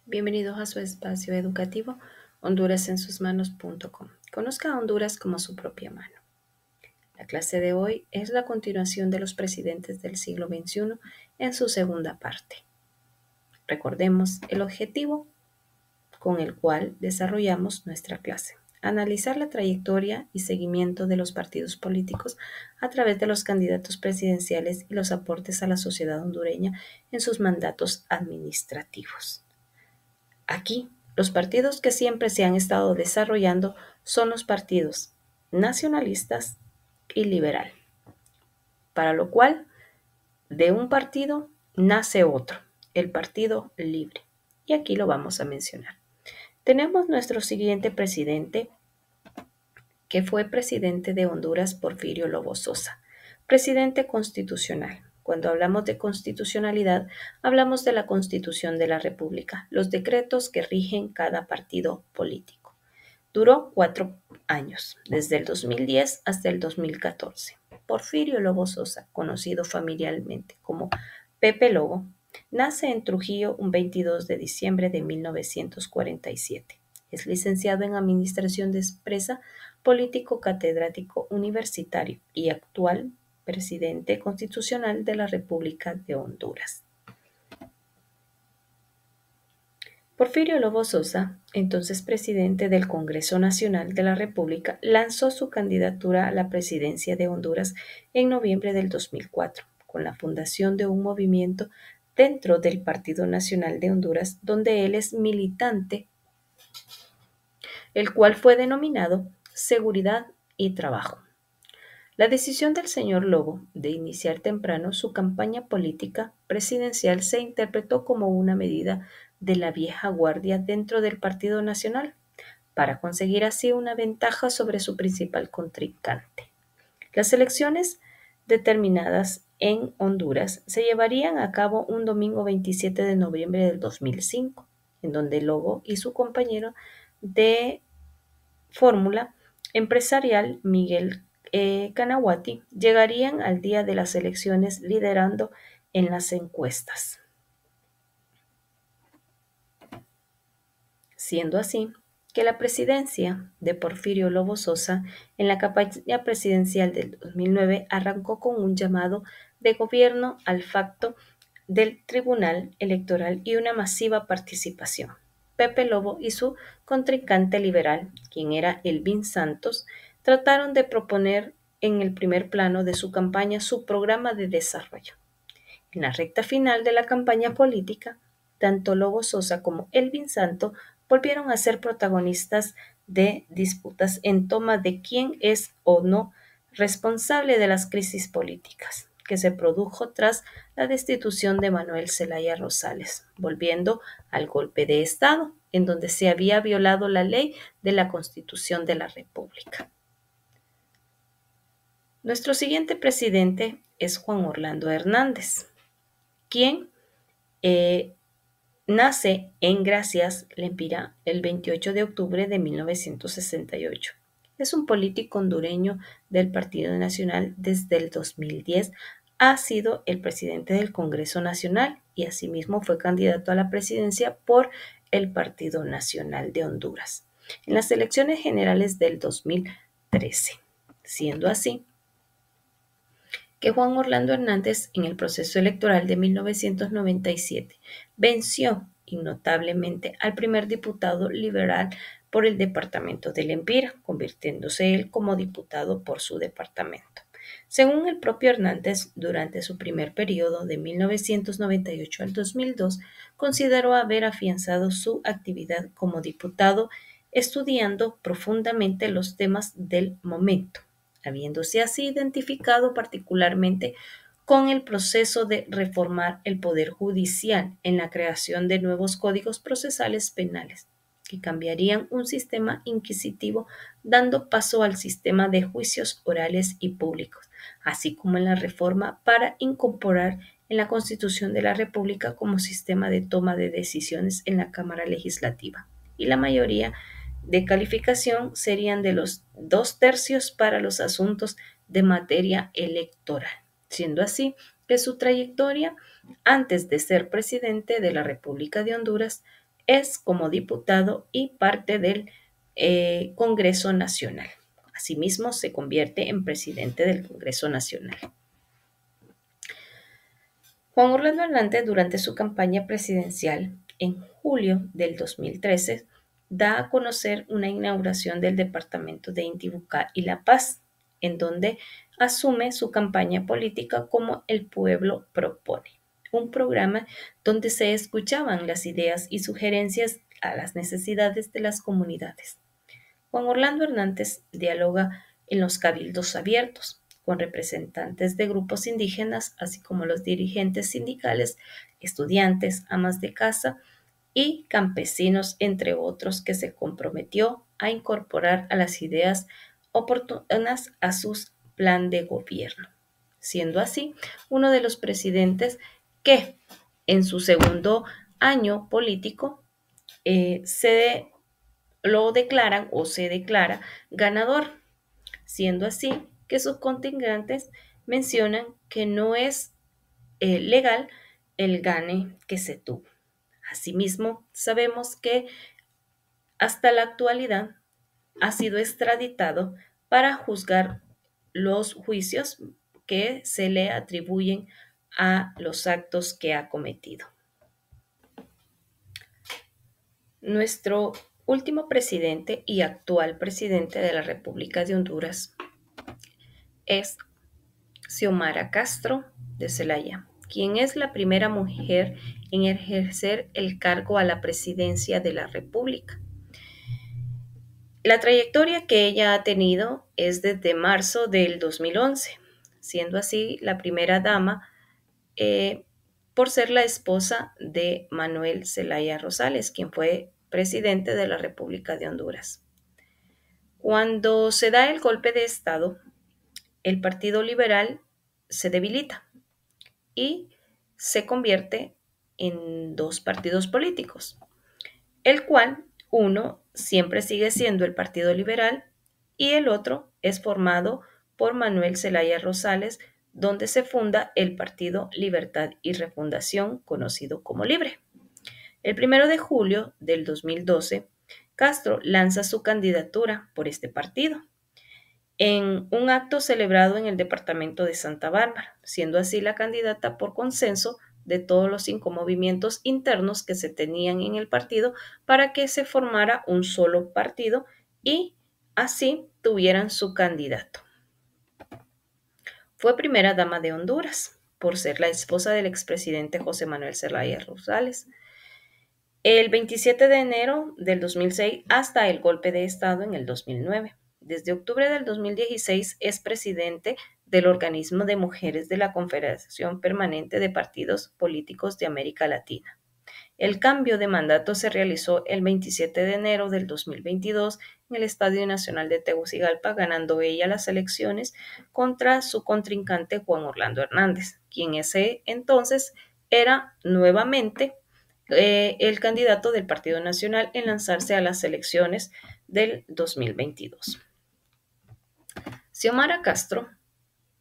Bienvenidos a su espacio educativo hondurasensusmanos.com. Conozca a Honduras como su propia mano. La clase de hoy es la continuación de los presidentes del siglo XXI en su segunda parte. Recordemos el objetivo con el cual desarrollamos nuestra clase: analizar la trayectoria y seguimiento de los partidos políticos a través de los candidatos presidenciales y los aportes a la sociedad hondureña en sus mandatos administrativos. Aquí, los partidos que siempre se han estado desarrollando son los partidos nacionalistas y liberal, para lo cual de un partido nace otro, el Partido Libre. Y aquí lo vamos a mencionar. Tenemos nuestro siguiente presidente, que fue presidente de Honduras, Porfirio Lobo Sosa, presidente constitucional. Cuando hablamos de constitucionalidad, hablamos de la Constitución de la República, los decretos que rigen cada partido político. Duró 4 años, desde el 2010 hasta el 2014. Porfirio Lobo Sosa, conocido familiarmente como Pepe Lobo, nace en Trujillo un 22 de diciembre de 1947. Es licenciado en Administración de Empresa, político catedrático universitario y actual presidente constitucional de la República de Honduras. Porfirio Lobo Sosa, entonces presidente del Congreso Nacional de la República, lanzó su candidatura a la presidencia de Honduras en noviembre del 2004, con la fundación de un movimiento dentro del Partido Nacional de Honduras, donde él es militante, el cual fue denominado Seguridad y Trabajo. La decisión del señor Lobo de iniciar temprano su campaña política presidencial se interpretó como una medida de la vieja guardia dentro del Partido Nacional, para conseguir así una ventaja sobre su principal contrincante. Las elecciones determinadas en Honduras se llevarían a cabo un domingo 27 de noviembre del 2005, en donde Lobo y su compañero de fórmula empresarial, Miguel Canahuati, llegarían al día de las elecciones liderando en las encuestas. Siendo así que la presidencia de Porfirio Lobo Sosa en la campaña presidencial del 2009 arrancó con un llamado de gobierno al facto del Tribunal Electoral y una masiva participación. Pepe Lobo y su contrincante liberal, quien era Elvin Santos, trataron de proponer en el primer plano de su campaña su programa de desarrollo. En la recta final de la campaña política, tanto Lobo Sosa como Elvin Santos volvieron a ser protagonistas de disputas en torno de quién es o no responsable de las crisis políticas que se produjo tras la destitución de Manuel Zelaya Rosales, volviendo al golpe de Estado, en donde se había violado la ley de la Constitución de la República. Nuestro siguiente presidente es Juan Orlando Hernández, quien nace en Gracias, Lempira, el 28 de octubre de 1968. Es un político hondureño del Partido Nacional desde el 2010. Ha sido el presidente del Congreso Nacional y asimismo fue candidato a la presidencia por el Partido Nacional de Honduras en las elecciones generales del 2013. Siendo así que Juan Orlando Hernández, en el proceso electoral de 1997, venció innotablemente al primer diputado liberal por el departamento del Lempira, convirtiéndose él como diputado por su departamento. Según el propio Hernández, durante su primer periodo de 1998 al 2002, consideró haber afianzado su actividad como diputado estudiando profundamente los temas del momento, habiéndose así identificado particularmente con el proceso de reformar el Poder Judicial en la creación de nuevos códigos procesales penales, que cambiarían un sistema inquisitivo dando paso al sistema de juicios orales y públicos, así como en la reforma para incorporar en la Constitución de la República como sistema de toma de decisiones en la Cámara Legislativa. Y la mayoría de calificación serían de los 2/3 para los asuntos de materia electoral, siendo así que su trayectoria antes de ser presidente de la República de Honduras es como diputado y parte del Congreso Nacional. Asimismo, se convierte en presidente del Congreso Nacional. Juan Orlando Hernández, durante su campaña presidencial, en julio del 2013, da a conocer una inauguración del departamento de Intibucá y La Paz, en donde asume su campaña política como El Pueblo Propone, un programa donde se escuchaban las ideas y sugerencias a las necesidades de las comunidades. Juan Orlando Hernández dialoga en los cabildos abiertos con representantes de grupos indígenas, así como los dirigentes sindicales, estudiantes, amas de casa y campesinos, entre otros, que se comprometió a incorporar a las ideas oportunas a su plan de gobierno, siendo así uno de los presidentes que en su segundo año político se lo declaran o se declara ganador, siendo así que sus contingentes mencionan que no es legal el gane que se tuvo. Asimismo, sabemos que hasta la actualidad ha sido extraditado para juzgar los juicios que se le atribuyen a los actos que ha cometido. Nuestro último presidente y actual presidente de la República de Honduras es Xiomara Castro de Zelaya, quien es la primera mujer en ejercer el cargo a la presidencia de la República. La trayectoria que ella ha tenido es desde marzo del 2011, siendo así la primera dama por ser la esposa de Manuel Zelaya Rosales, quien fue presidente de la República de Honduras. Cuando se da el golpe de Estado, el Partido Liberal se debilita y se convierte en dos partidos políticos, el cual uno siempre sigue siendo el Partido Liberal y el otro es formado por Manuel Zelaya Rosales, donde se funda el Partido Libertad y Refundación, conocido como Libre. El 1 de julio del 2012, Castro lanza su candidatura por este partido en un acto celebrado en el departamento de Santa Bárbara, siendo así la candidata por consenso de todos los 5 movimientos internos que se tenían en el partido para que se formara un solo partido y así tuvieran su candidato. Fue primera dama de Honduras por ser la esposa del expresidente José Manuel Zelaya Rosales. El 27 de enero del 2006 hasta el golpe de Estado en el 2009. Desde octubre del 2016 es presidente del Organismo de Mujeres de la Confederación Permanente de Partidos Políticos de América Latina. El cambio de mandato se realizó el 27 de enero del 2022 en el Estadio Nacional de Tegucigalpa, ganando ella las elecciones contra su contrincante Juan Orlando Hernández, quien ese entonces era nuevamente el candidato del Partido Nacional en lanzarse a las elecciones del 2022. Xiomara Castro,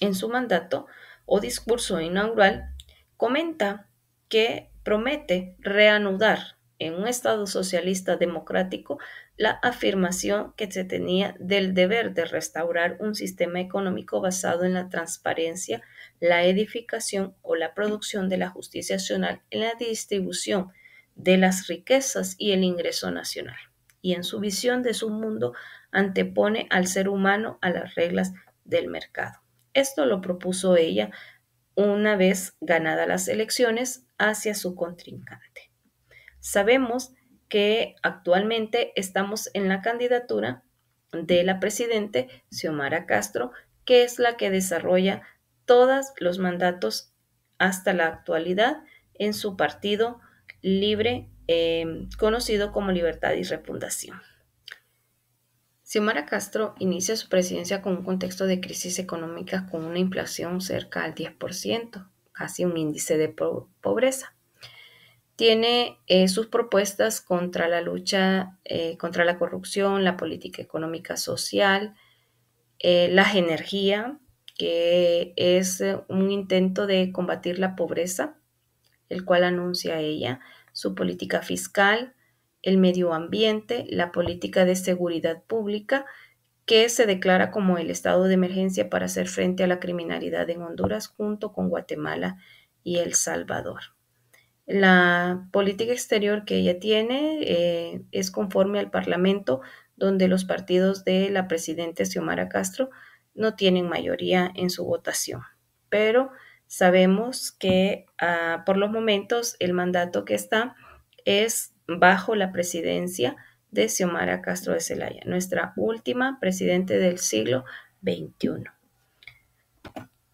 en su mandato o discurso inaugural, comenta que promete reanudar en un Estado socialista democrático la afirmación que se tenía del deber de restaurar un sistema económico basado en la transparencia, la edificación o la producción de la justicia nacional en la distribución de las riquezas y el ingreso nacional. Y en su visión de su mundo antepone al ser humano a las reglas del mercado. Esto lo propuso ella una vez ganadas las elecciones hacia su contrincante. Sabemos que actualmente estamos en la candidatura de la presidente Xiomara Castro, que es la que desarrolla todos los mandatos hasta la actualidad en su partido libre, conocido como Libertad y Refundación. Xiomara Castro inicia su presidencia con un contexto de crisis económica con una inflación cerca al 10%, casi un índice de pobreza. Tiene sus propuestas contra la lucha contra la corrupción, la política económica social, la energía, que es un intento de combatir la pobreza, el cual anuncia ella, su política fiscal, el medio ambiente, la política de seguridad pública, que se declara como el estado de emergencia para hacer frente a la criminalidad en Honduras junto con Guatemala y El Salvador. La política exterior que ella tiene es conforme al Parlamento, donde los partidos de la presidenta Xiomara Castro no tienen mayoría en su votación. Pero sabemos que por los momentos el mandato que está es bajo la presidencia de Xiomara Castro de Celaya, nuestra última presidente del siglo XXI.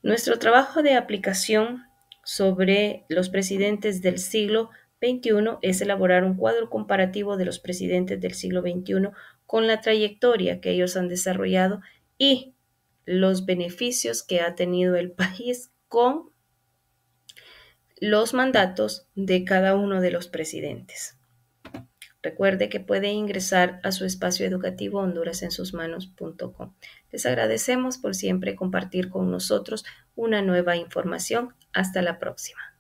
Nuestro trabajo de aplicación sobre los presidentes del siglo XXI es elaborar un cuadro comparativo de los presidentes del siglo XXI con la trayectoria que ellos han desarrollado y los beneficios que ha tenido el país con los mandatos de cada uno de los presidentes. Recuerde que puede ingresar a su espacio educativo hondurasensusmanos.com. Les agradecemos por siempre compartir con nosotros una nueva información. Hasta la próxima.